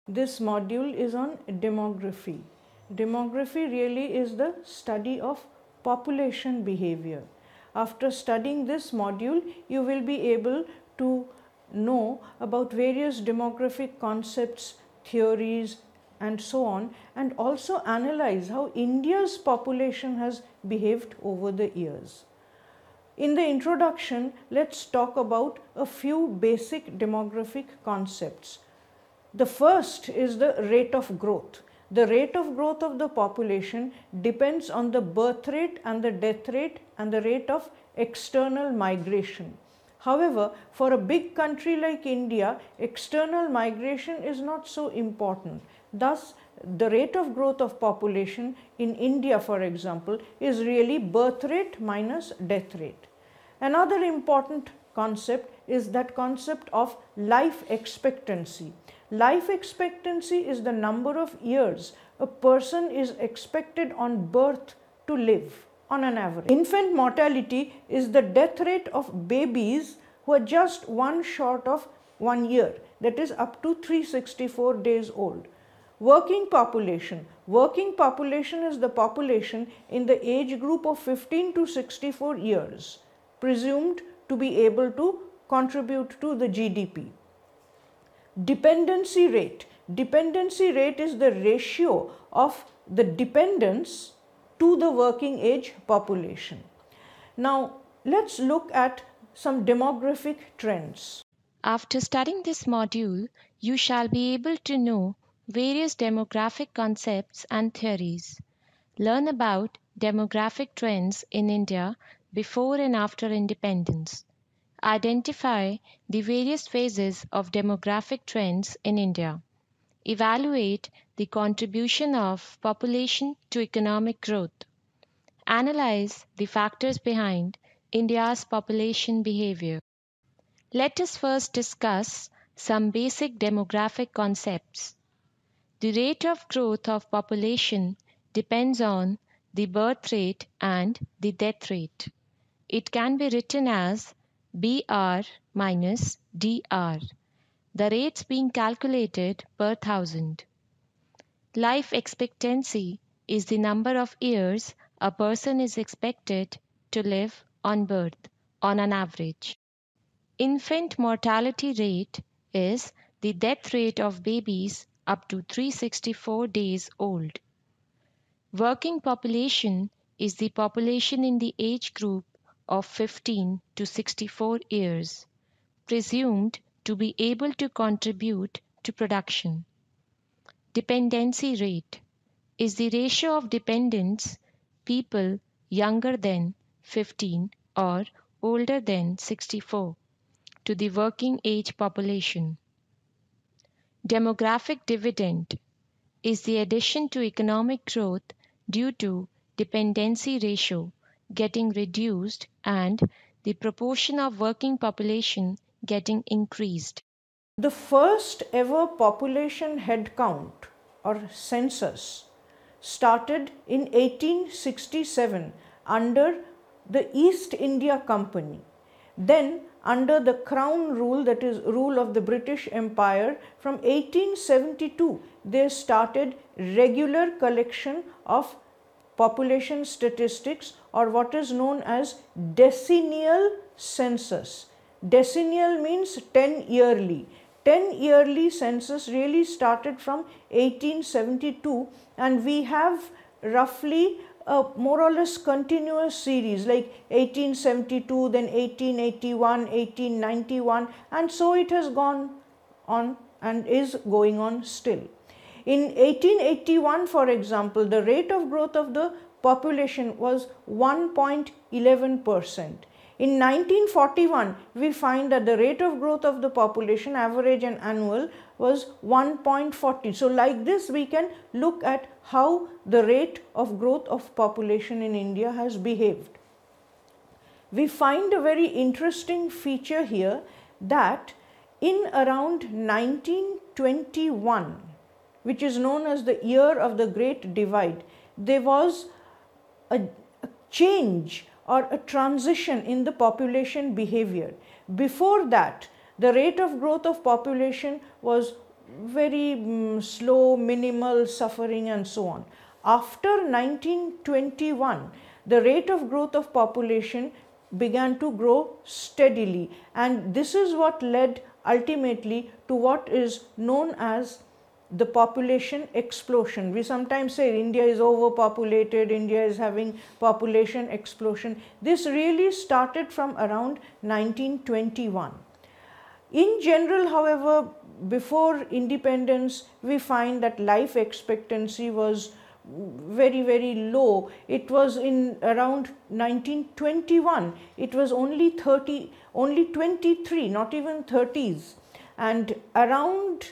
This module is on demography. Demography really is the study of population behavior. After studying this module, you will be able to know about various demographic concepts, theories, and so on, and also analyze how India's population has behaved over the years. In the introduction, let's talk about a few basic demographic concepts. The first is the rate of growth. The rate of growth of the population depends on the birth rate and the death rate and the rate of external migration. However, for a big country like India, external migration is not so important. Thus, the rate of growth of population in India, for example, is really birth rate minus death rate. Another important concept is that concept of life expectancy. Life expectancy is the number of years a person is expected on birth to live on an average. Infant mortality is the death rate of babies who are just one short of 1 year, that is up to 364 days old. Working population. Working population is the population in the age group of 15 to 64 years, presumed to be able to contribute to the GDP. Dependency rate. Dependency rate is the ratio of the dependents to the working age population. Now, let's look at some demographic trends. After studying this module, you shall be able to know various demographic concepts and theories. Learn about demographic trends in India before and after independence. Identify the various phases of demographic trends in India. Evaluate the contribution of population to economic growth. Analyze the factors behind India's population behavior. Let us first discuss some basic demographic concepts. The rate of growth of population depends on the birth rate and the death rate. It can be written as BR minus DR, the rates being calculated per thousand. Life expectancy is the number of years a person is expected to live on birth on an average. Infant mortality rate is the death rate of babies up to 364 days old. Working population is the population in the age group of 15 to 64 years, presumed to be able to contribute to production. Dependency rate is the ratio of dependents, people younger than 15 or older than 64, to the working age population. Demographic dividend is the addition to economic growth due to dependency ratio getting reduced and the proportion of working population getting increased. The first ever population head count or census started in 1867 under the East India Company. Then under the Crown rule, that is rule of the British Empire, from 1872 they started regular collection of population statistics, or what is known as decennial census. Decennial means 10 yearly. 10 yearly census really started from 1872, and we have roughly a more or less continuous series like 1872, then 1881, 1891, and so it has gone on and is going on still. In 1881, for example, the rate of growth of the population was 1.11%. In 1941, we find that the rate of growth of the population, average and annual, was 1.40. So like this, we can look at how the rate of growth of population in India has behaved. We find a very interesting feature here that in around 1921, which is known as the year of the Great Divide, there was a change or a transition in the population behavior. Before that, the rate of growth of population was very slow, minimal suffering and so on. After 1921, the rate of growth of population began to grow steadily, and this is what led ultimately to what is known as the population explosion. We sometimes say India is overpopulated, India is having population explosion. This really started from around 1921. In general, however, before independence, we find that life expectancy was very, very low. It was in around 1921, it was only 23, not even 30s. And around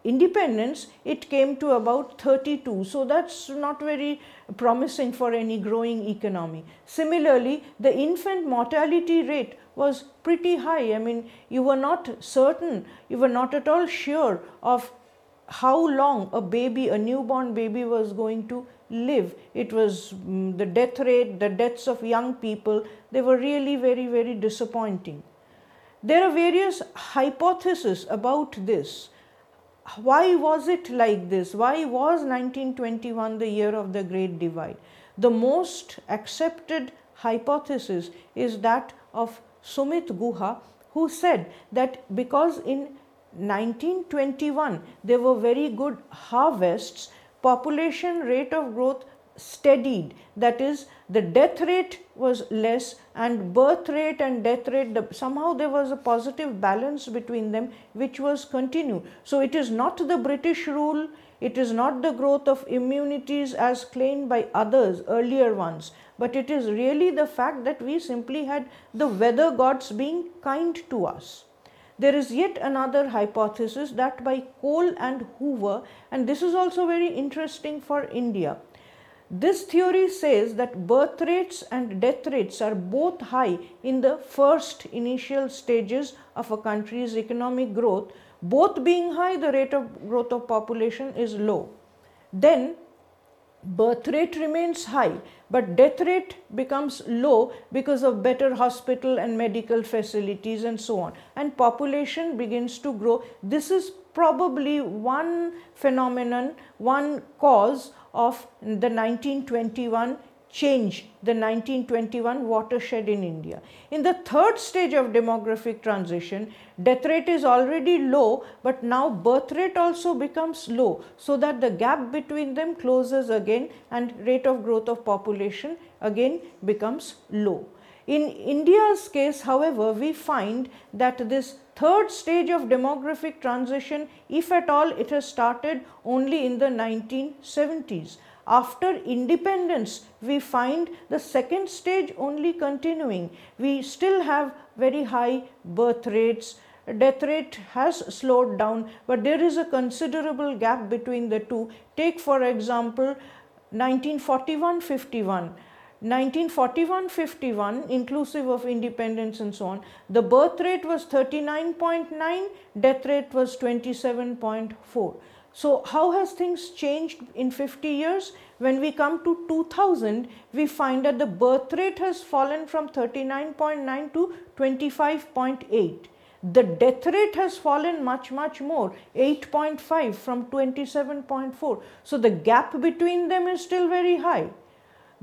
independence, it came to about 32. So that's not very promising for any growing economy. Similarly, the infant mortality rate was pretty high. I mean, you were not certain, you were not at all sure of how long a baby, a newborn baby, was going to live. It was the death rate, the deaths of young people, they were really very, very disappointing. There are various hypotheses about this. Why was it like this? Why was 1921 the year of the Great Divide? The most accepted hypothesis is that of Sumit Guha, who said that because in 1921 there were very good harvests, population rate of growth steadied. That is, the death rate was less and birth rate and death rate, somehow there was a positive balance between them which was continued. So it is not the British rule, it is not the growth of immunities as claimed by others, earlier ones, but it is really the fact that we simply had the weather gods being kind to us. There is yet another hypothesis, that by Cole and Hoover, and this is also very interesting for India. This theory says that birth rates and death rates are both high in the first initial stages of a country's economic growth. Both being high, the rate of growth of population is low. Then birth rate remains high, but death rate becomes low because of better hospital and medical facilities and so on, and population begins to grow. This is probably one phenomenon, one cause of the 1921 change, the 1921 watershed in India. In the third stage of demographic transition, death rate is already low, but now birth rate also becomes low, so that the gap between them closes again and rate of growth of population again becomes low. In India's case, however, we find that this third stage of demographic transition, if at all, it has started only in the 1970s. After independence, we find the second stage only continuing. We still have very high birth rates, death rate has slowed down, but there is a considerable gap between the two. Take for example 1941-51. 1941-51, inclusive of independence and so on, the birth rate was 39.9, death rate was 27.4. So how has things changed in 50 years? When we come to 2000, we find that the birth rate has fallen from 39.9 to 25.8. The death rate has fallen much more, 8.5 from 27.4. So the gap between them is still very high.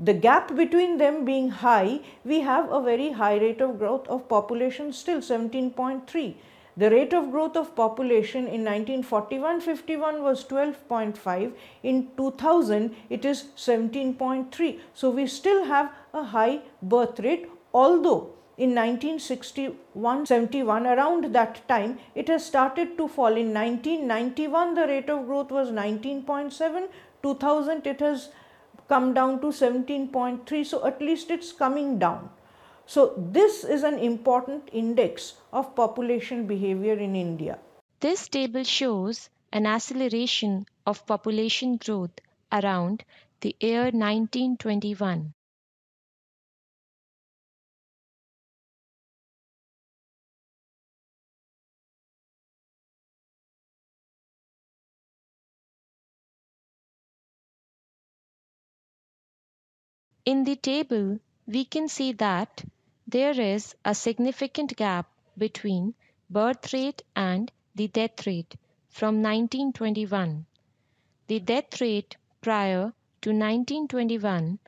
The gap between them being high, we have a very high rate of growth of population still, 17.3. The rate of growth of population in 1941-51 was 12.5. In 2000, it is 17.3. So we still have a high birth rate, although in 1961-71, around that time, it has started to fall. In 1991, the rate of growth was 19.7. 2000, it has come down to 17.3. So at least it's coming down. So this is an important index of population behavior in India. This table shows an acceleration of population growth around the year 1921. In the table, we can see that there is a significant gap between birth rate and the death rate from 1921. The death rate prior to 1921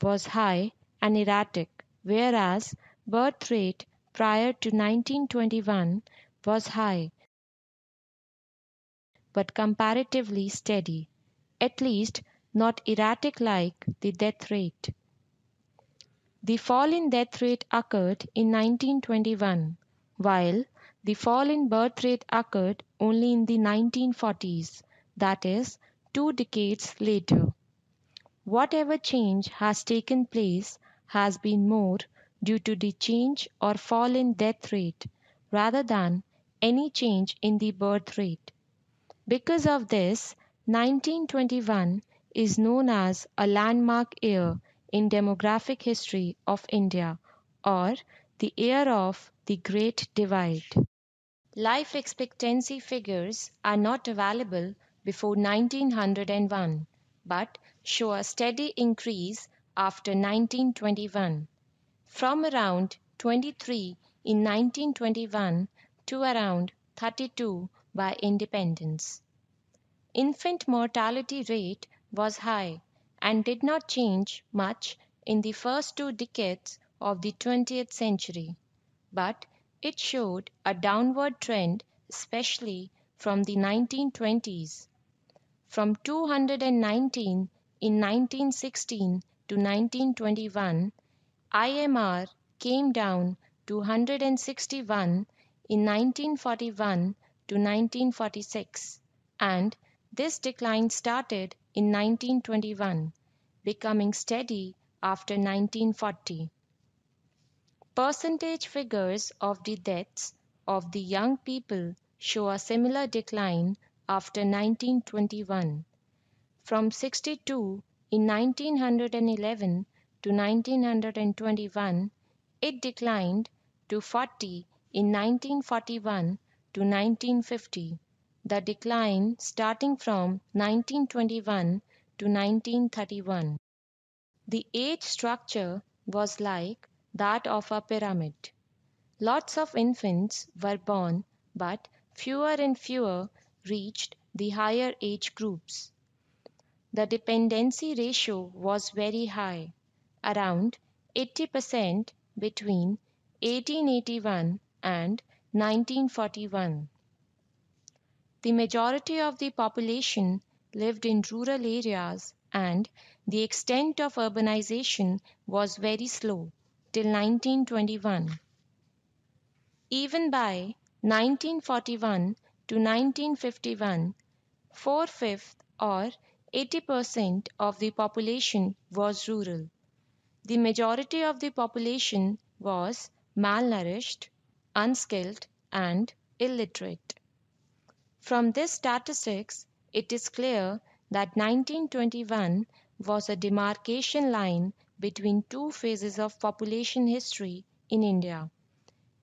was high and erratic, whereas birth rate prior to 1921 was high but comparatively steady, at least not erratic like the death rate. The fall in death rate occurred in 1921, while the fall in birth rate occurred only in the 1940s, that is, 2 decades later. Whatever change has taken place has been more due to the change or fall in death rate rather than any change in the birth rate. Because of this, 1921 is known as a landmark year in demographic history of India, or the year of the Great Divide. Life expectancy figures are not available before 1901, but show a steady increase after 1921, from around 23 in 1921 to around 32 by independence. Infant mortality rate was high and did not change much in the first 2 decades of the 20th century, but it showed a downward trend, especially from the 1920s. From 219 in 1916 to 1921, IMR came down to 161 in 1941 to 1946, and this decline started in 1921, becoming steady after 1940. Percentage figures of the deaths of the young people show a similar decline after 1921. From 62 in 1911 to 1921, it declined to 40 in 1941 to 1950, the decline starting from 1921 to 1931. The age structure was like that of a pyramid. Lots of infants were born, but fewer and fewer reached the higher age groups. The dependency ratio was very high, around 80% between 1881 and 1941. The majority of the population lived in rural areas and the extent of urbanization was very slow till 1921. Even by 1941 to 1951, 4/5 or 80% of the population was rural. The majority of the population was malnourished, unskilled, and illiterate. From these statistics, it is clear that 1921 was a demarcation line between 2 phases of population history in India,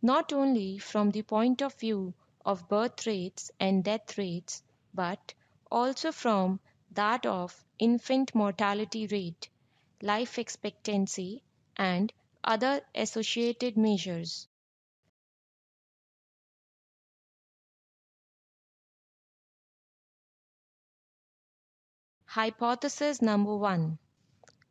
not only from the point of view of birth rates and death rates, but also from that of infant mortality rate, life expectancy, and other associated measures. Hypothesis number 1.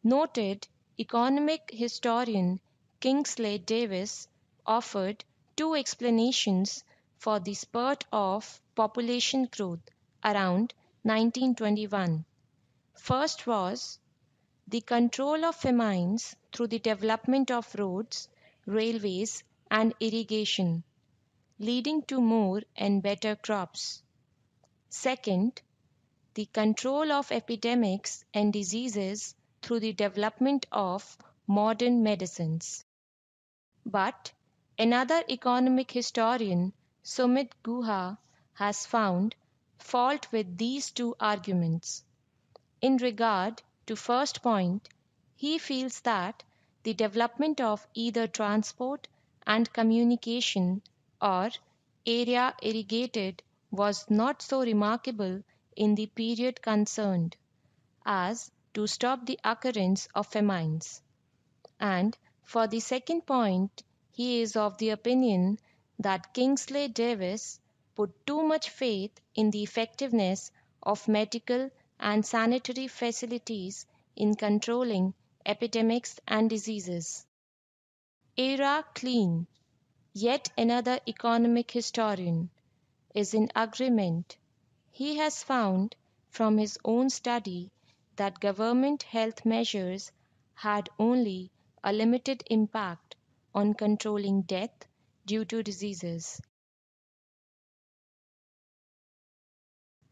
Noted economic historian Kingsley Davis offered 2 explanations for the spurt of population growth around 1921. First was the control of famines through the development of roads, railways, and irrigation, leading to more and better crops. Second, the control of epidemics and diseases through the development of modern medicines. But another economic historian, Sumit Guha, has found fault with these 2 arguments. In regard to first point, he feels that the development of either transport and communication or area irrigated was not so remarkable in the period concerned as to stop the occurrence of famines. And for the second point, he is of the opinion that Kingsley Davis put too much faith in the effectiveness of medical and sanitary facilities in controlling epidemics and diseases. Ira Klein, yet another economic historian, is in agreement. He has found from his own study that government health measures had only a limited impact on controlling death due to diseases.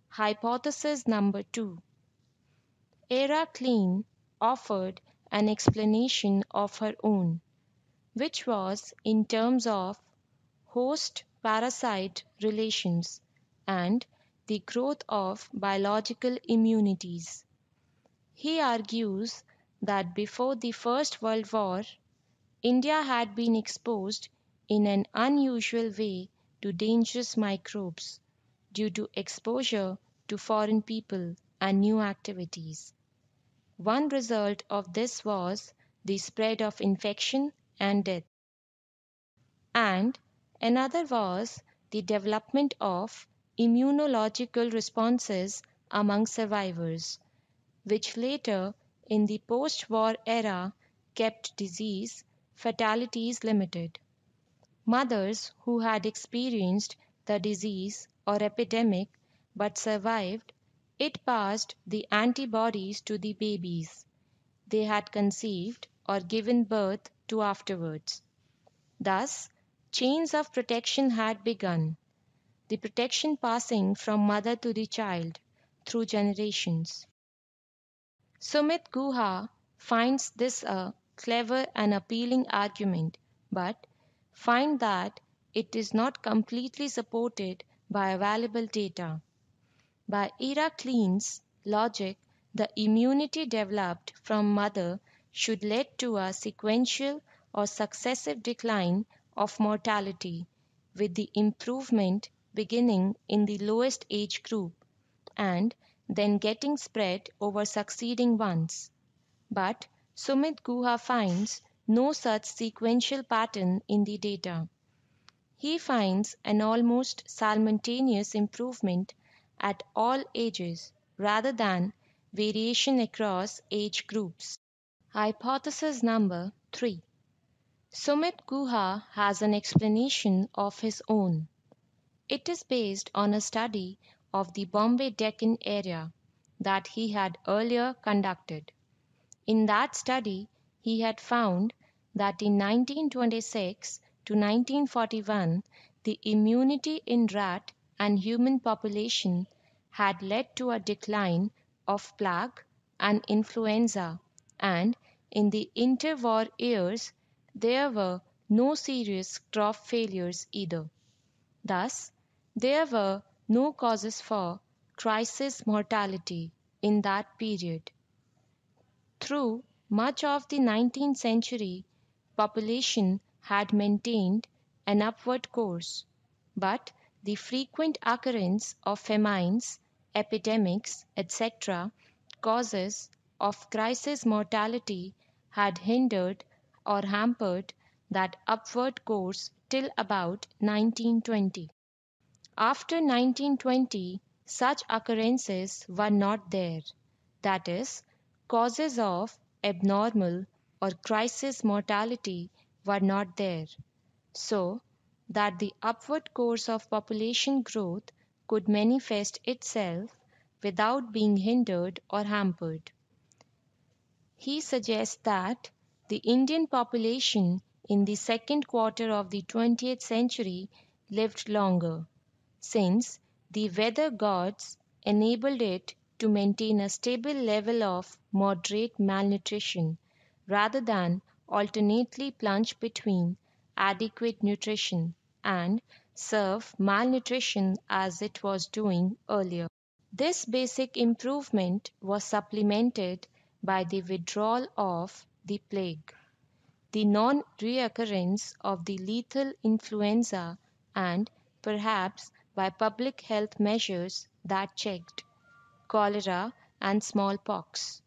Hypothesis number 2. Era Klein offered an explanation of her own, which was in terms of host parasite relations and the growth of biological immunities. He argues that before the First World War, India had been exposed in an unusual way to dangerous microbes due to exposure to foreign people and new activities. One result of this was the spread of infection and death, and another was the development of immunological responses among survivors, which later in the post war era kept disease fatalities limited. Mothers who had experienced the disease or epidemic but survived it passed the antibodies to the babies they had conceived or given birth to afterwards. Thus, chains of protection had begun, the protection passing from mother to the child through generations. Sumit Guha finds this a clever and appealing argument, but finds that it is not completely supported by available data. By Ira Klein's logic, the immunity developed from mother should lead to a sequential or successive decline of mortality, with the improvement beginning in the lowest age group and then getting spread over succeeding ones. But Sumit Guha finds no such sequential pattern in the data. He finds an almost simultaneous improvement at all ages rather than variation across age groups. Hypothesis number 3. Sumit Guha has an explanation of his own. It is based on a study of the Bombay Deccan area that he had earlier conducted. In that study, he had found that in 1926 to 1941, the immunity in rat and human population had led to a decline of plague and influenza, and in the interwar years, there were no serious crop failures either. Thus, there were no causes for crisis mortality in that period. Through much of the 19th century, population had maintained an upward course, but the frequent occurrence of famines, epidemics, etc., causes of crisis mortality had hindered or hampered that upward course till about 1920. After 1920, such occurrences were not there, that is, causes of abnormal or crisis mortality were not there, so that the upward course of population growth could manifest itself without being hindered or hampered. He suggests that the Indian population in the second quarter of the 20th century lived longer, since the weather gods enabled it to maintain a stable level of moderate malnutrition rather than alternately plunge between adequate nutrition and serve malnutrition as it was doing earlier. This basic improvement was supplemented by the withdrawal of the plague, the non-reoccurrence of the lethal influenza, and perhaps by public health measures that checked cholera and smallpox.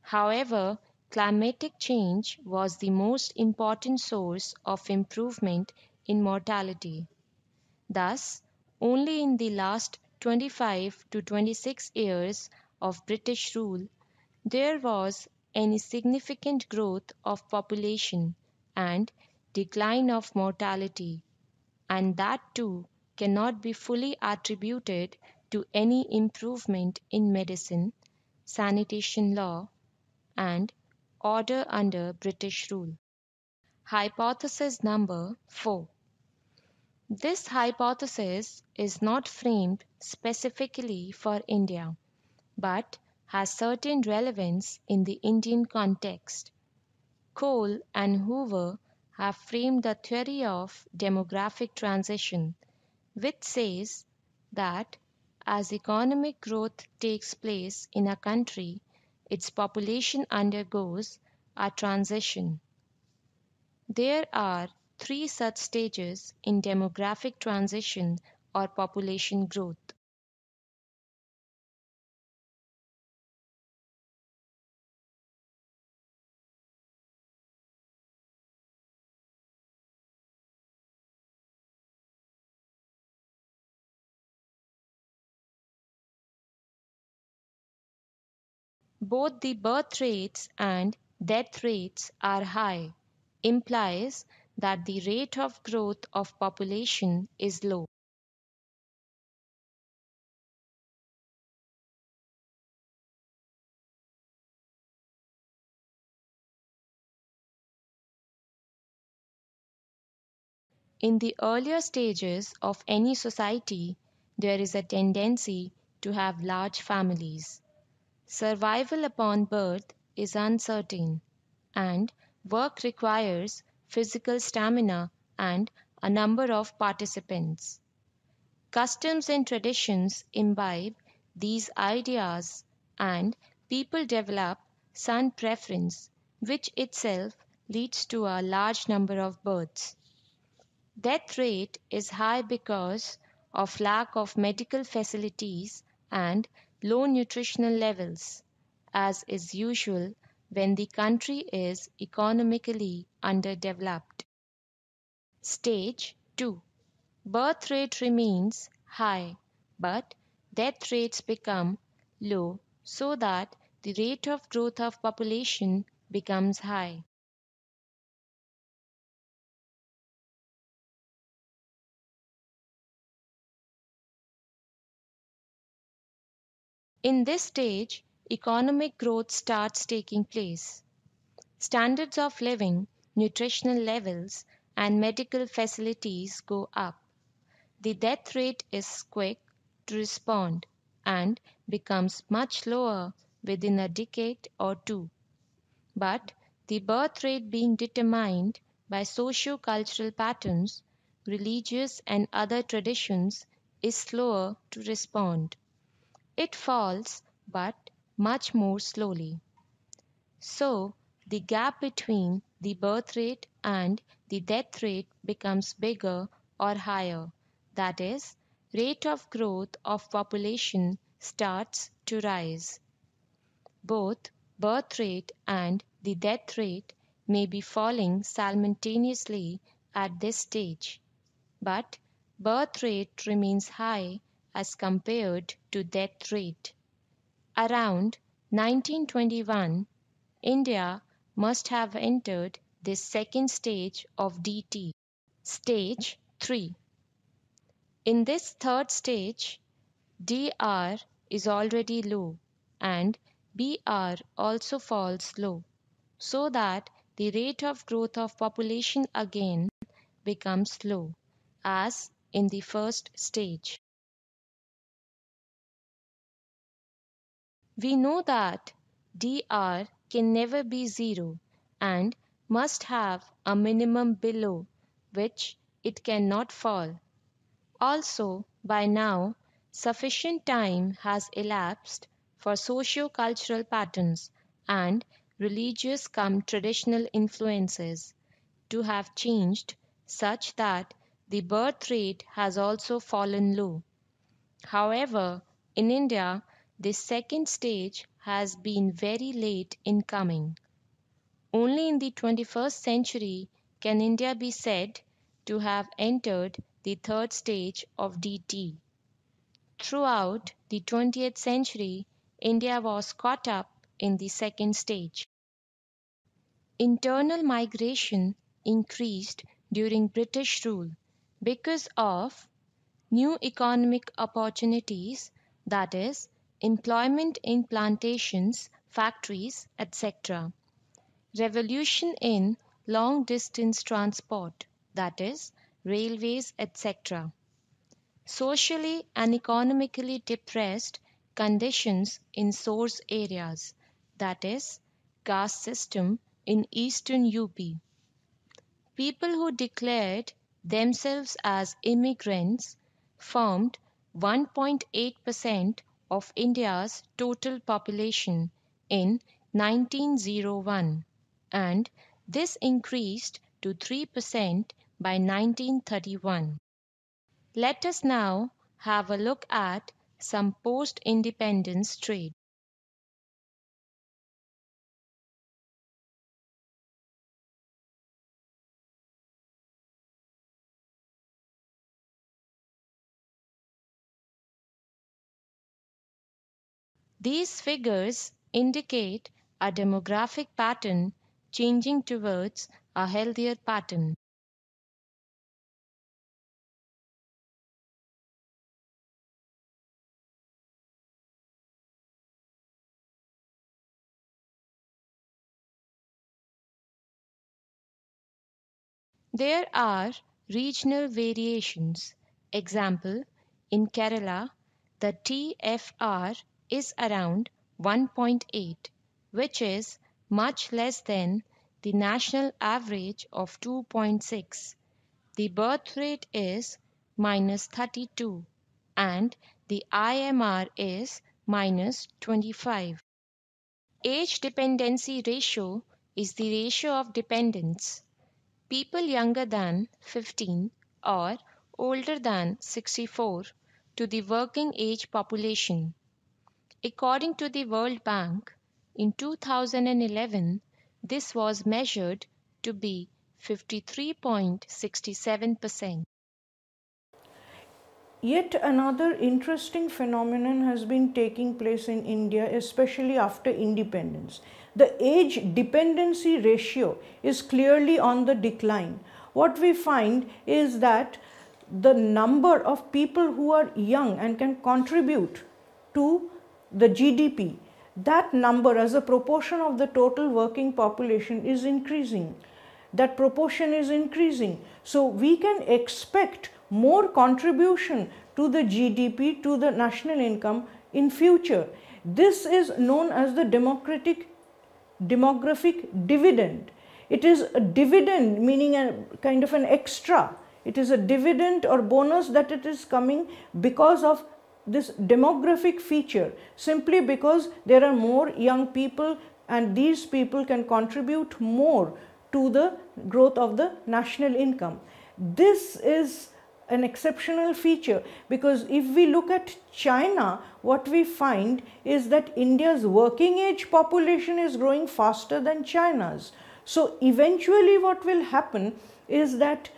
However, climatic change was the most important source of improvement in mortality. Thus, only in the last 25 to 26 years of British rule there was any significant growth of population and decline of mortality, and that too cannot be fully attributed to any improvement in medicine, sanitation law, and order under British rule. Hypothesis number 4. This hypothesis is not framed specifically for India, but has certain relevance in the Indian context. Cole and Hoover have framed the theory of demographic transition, which says that as economic growth takes place in a country, its population undergoes a transition. There are three such stages in demographic transition or population growth. Both the birth rates and death rates are high, implies that the rate of growth of population is low. In the earlier stages of any society, there is a tendency to have large families. Survival upon birth is uncertain, and work requires physical stamina and a number of participants. Customs and traditions imbibe these ideas, and people develop son preference, which itself leads to a large number of births. Death rate is high because of lack of medical facilities and low nutritional levels, as is usual when the country is economically underdeveloped. Stage 2. Birth rate remains high, but death rates become low so that the rate of growth of population becomes high. In this stage, economic growth starts taking place. Standards of living, nutritional levels, and medical facilities go up. The death rate is quick to respond and becomes much lower within a decade or two. But the birth rate being determined by socio-cultural patterns, religious and other traditions is slower to respond. It falls, but much more slowly. So, the gap between the birth rate and the death rate becomes bigger or higher. That is, rate of growth of population starts to rise. Both birth rate and the death rate may be falling simultaneously at this stage, but birth rate remains high as compared to death rate. Around 1921, India must have entered this second stage of DT. Stage 3. In this third stage, DR is already low and BR also falls low, so that the rate of growth of population again becomes low, as in the first stage. We know that dr can never be zero and must have a minimum below which it cannot fall. Also, by now, sufficient time has elapsed for socio-cultural patterns and religious cum traditional influences to have changed such that the birth rate has also fallen low. However, in India, this second stage has been very late in coming. Only in the 21st century can India be said to have entered the third stage of DT. Throughout the 20th century, India was caught up in the second stage. Internal migration increased during British rule because of new economic opportunities, that is, employment in plantations, factories, etc. Revolution in long distance transport, that is, railways, etc. Socially and economically depressed conditions in source areas, that is, caste system in eastern UP. People who declared themselves as immigrants formed 1.8% of India's total population in 1901, and this increased to 3% by 1931. Let us now have a look at some post-independence trade. These figures indicate a demographic pattern changing towards a healthier pattern. There are regional variations. Example, in Kerala, the TFR is around 1.8, which is much less than the national average of 2.6. The birth rate is -32 and the IMR is -25. Age dependency ratio is the ratio of dependents, people younger than 15 or older than 64, to the working age population. According to the World Bank, in 2011, this was measured to be 53.67%. Yet another interesting phenomenon has been taking place in India, especially after independence. The age dependency ratio is clearly on the decline. What we find is that the number of people who are young and can contribute to the GDP, that number as a proportion of the total working population is increasing. That proportion is increasing. So we can expect more contribution to the GDP, to the national income in future. This is known as the demographic dividend. It is a dividend, meaning a kind of an extra. It is a dividend or bonus that it is coming because of this demographic feature, simply because there are more young people and these people can contribute more to the growth of the national income. This is an exceptional feature, because if we look at China, what we find is that India's working age population is growing faster than China's. So eventually what will happen is that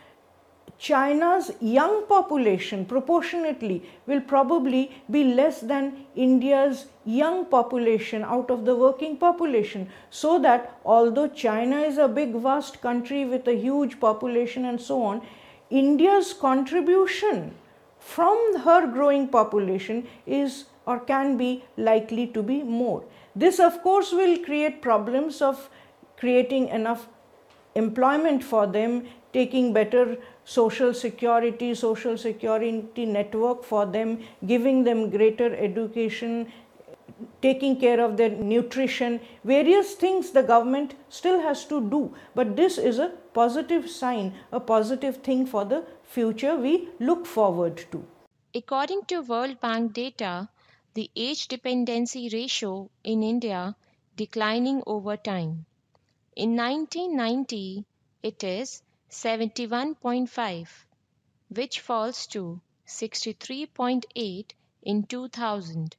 China's young population proportionately will probably be less than India's young population out of the working population, so that although China is a big vast country with a huge population and so on, India's contribution from her growing population is or can be likely to be more. This of course will create problems of creating enough employment for them, taking better social security network for them, giving them greater education, taking care of their nutrition, various things the government still has to do. But this is a positive sign, a positive thing for the future we look forward to. According to World Bank data, the age dependency ratio in India declining over time. In 1990, it is 71.5, which falls to 63.8 in 2000,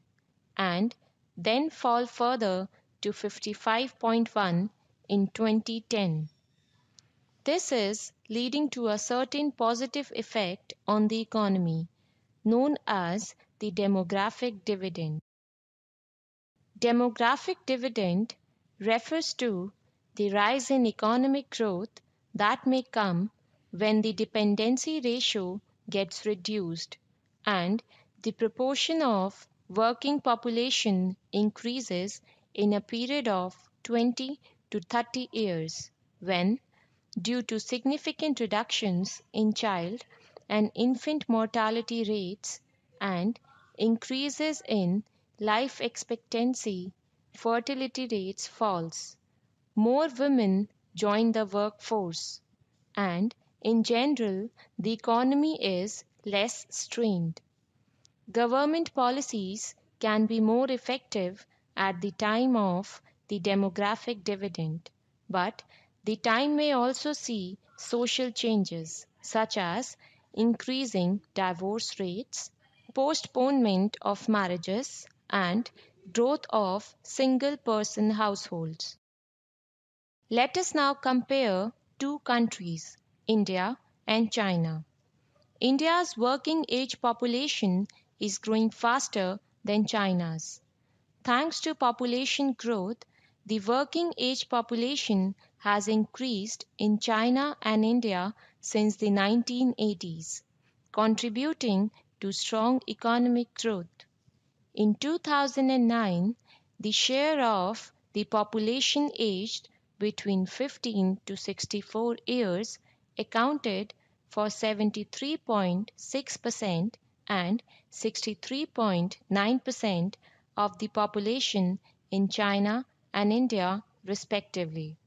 and then fall further to 55.1 in 2010. This is leading to a certain positive effect on the economy, known as the demographic dividend. Demographic dividend refers to the rise in economic growth that may come when the dependency ratio gets reduced and the proportion of working population increases in a period of 20 to 30 years when, due to significant reductions in child and infant mortality rates and increases in life expectancy, fertility rates falls. More women join the workforce, and in general, the economy is less strained. Government policies can be more effective at the time of the demographic dividend, but the time may also see social changes such as increasing divorce rates, postponement of marriages, and growth of single person households. Let us now compare two countries, India and China. India's working age population is growing faster than China's. Thanks to population growth, the working age population has increased in China and India since the 1980s, contributing to strong economic growth. In 2009, the share of the population aged between 15 to 64 years accounted for 73.6% and 63.9% of the population in China and India, respectively.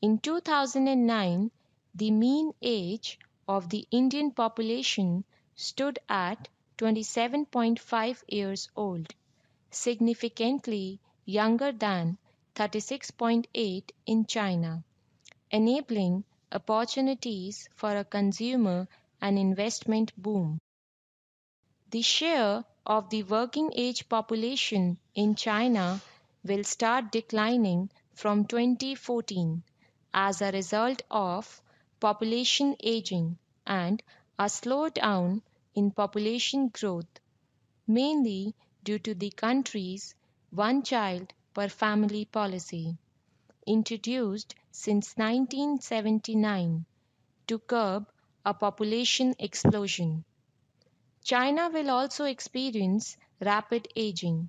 In 2009, the mean age of the Indian population stood at 27.5 years old, significantly younger than 36.8 in China, enabling opportunities for a consumer and investment boom. The share of the working age population in China will start declining from 2014 as a result of population aging and a slowdown in population growth, mainly due to the country's one child per family policy, introduced since 1979 to curb a population explosion. China will also experience rapid aging.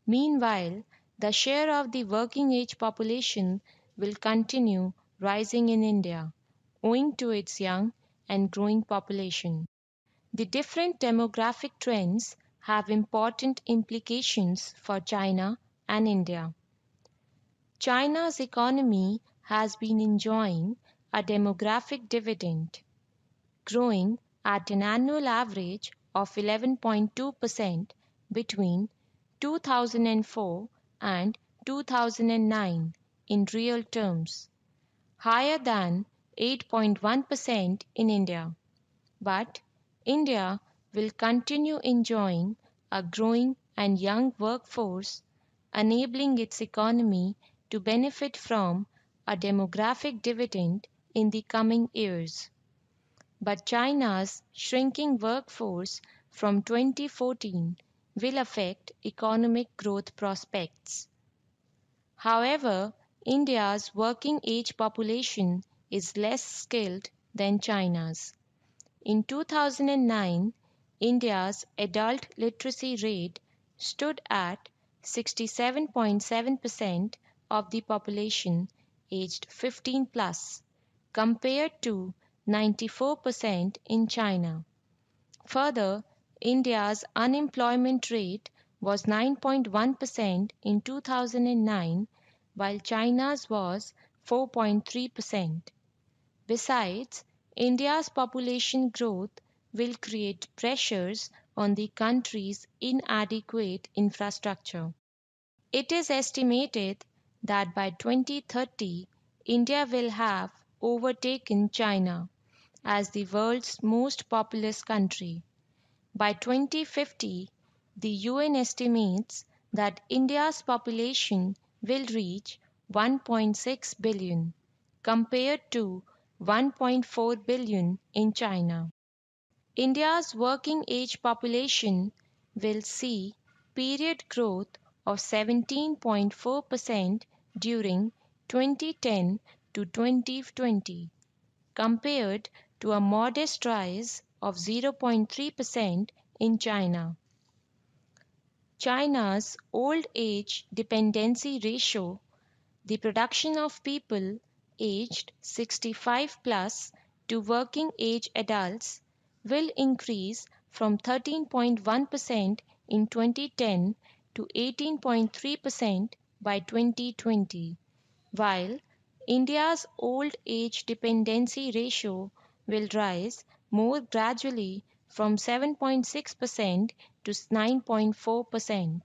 Meanwhile, the share of the working age population will continue rising in India, owing to its young and growing population. The different demographic trends have important implications for China and India. China's economy has been enjoying a demographic dividend, growing at an annual average of 11.2% between 2004 and 2009 in real terms, higher than 8.1% in India. But India will continue enjoying a growing and young workforce, enabling its economy to benefit from a demographic dividend in the coming years. But China's shrinking workforce from 2014 will affect economic growth prospects. However, India's working age population is less skilled than China's. In 2009, India's adult literacy rate stood at 67.7% of the population aged 15 plus, compared to 94% in China. Further, India's unemployment rate was 9.1% in 2009, while China's was 4.3%. Besides, India's population growth will create pressures on the country's inadequate infrastructure. It is estimated that by 2030, India will have overtaken China as the world's most populous country. By 2050, the UN estimates that India's population will reach 1.6 billion, compared to 1.4 billion in China. India's working age population will see period growth of 17.4% during 2010 to 2020, compared to a modest rise of 0.3% in China. China's old age dependency ratio, the production of people aged 65 plus to working age adults, will increase from 13.1% in 2010 to 18.3% by 2020, while India's old age dependency ratio will rise more gradually from 7.6% to 9.4%.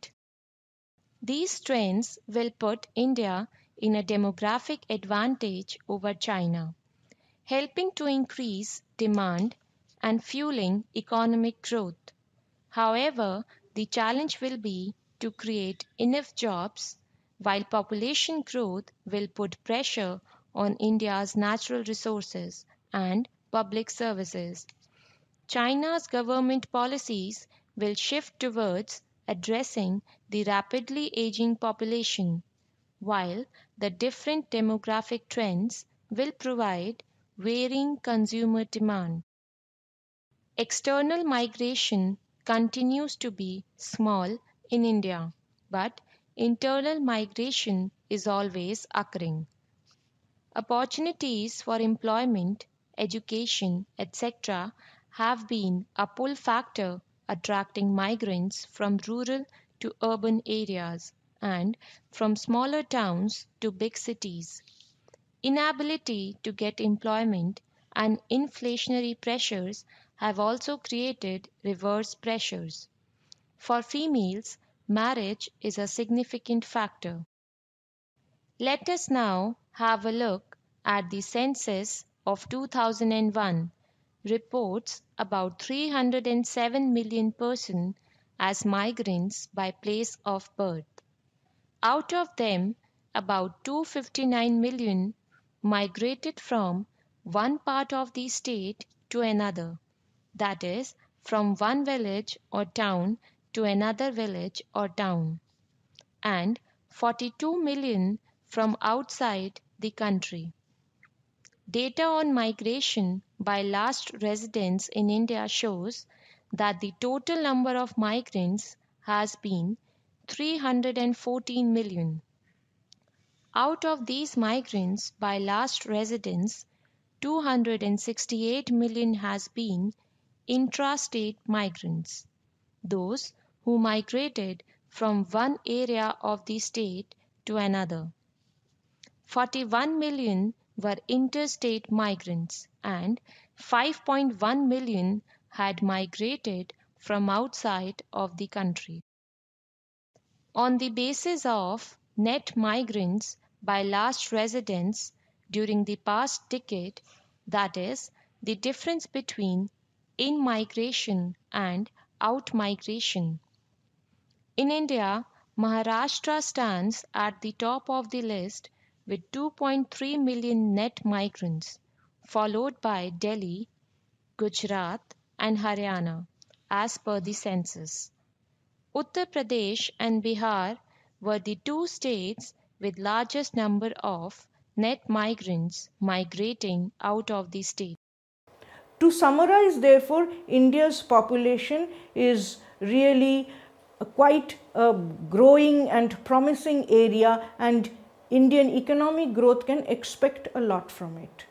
These trends will put India in a demographic advantage over China, helping to increase demand and fueling economic growth. However, the challenge will be to create enough jobs, while population growth will put pressure on India's natural resources and public services. China's government policies will shift towards addressing the rapidly aging population, while the different demographic trends will provide varying consumer demand. External migration continues to be small in India, but internal migration is always occurring. Opportunities for employment, education, etc. have been a pull factor attracting migrants from rural to urban areas and from smaller towns to big cities. Inability to get employment and inflationary pressures have also created reverse pressures. For females, marriage is a significant factor. Let us now have a look at the census of 2001 reports about 307 million persons as migrants by place of birth. Out of them, about 259 million migrated from one part of the state to another, that is, from one village or town to another village or town, and 42 million from outside the country. Data on migration by last residence in India shows that the total number of migrants has been 314 million. Out of these migrants by last residence, 268 million has been intrastate migrants, those who migrated from one area of the state to another. 41 million were interstate migrants and 5.1 million had migrated from outside of the country. On the basis of net migrants by last residence during the past decade, that is, the difference between in-migration and out-migration. In India, Maharashtra stands at the top of the list with 2.3 million net migrants, followed by Delhi, Gujarat, and Haryana, as per the census. Uttar Pradesh and Bihar were the two states with largest number of net migrants migrating out of the state. To summarize, therefore, India's population is really quite a growing and promising area, and Indian economic growth can expect a lot from it.